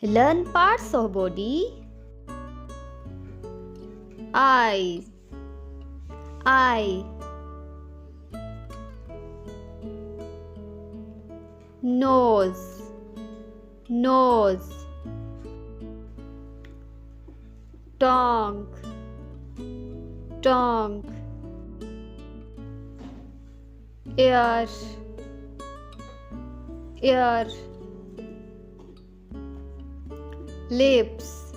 Learn parts of body. Eyes, eye. Nose, nose. Tongue, tongue. Ear, ear. Lips,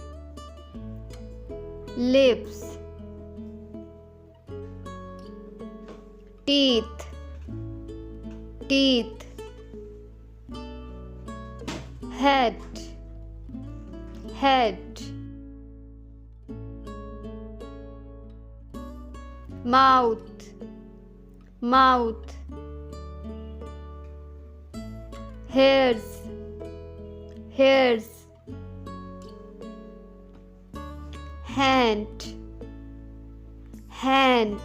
lips. Teeth, teeth. Head, head. Mouth, mouth. Hairs, hairs. Hand, hand.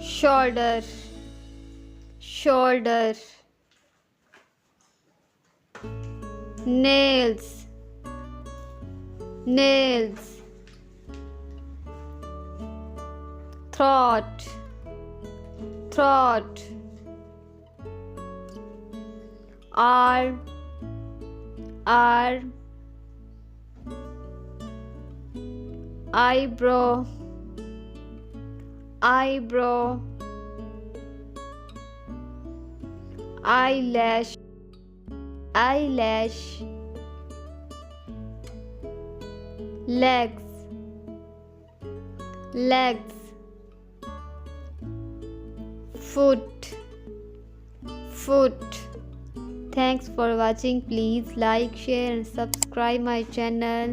Shoulder, shoulder. Nails, nails. Throat, throat. Arm, arm. Eyebrow, eyebrow. Eyelash, eyelash. Legs, legs. Foot, foot. Thanks for watching. Please like, share and subscribe my channel.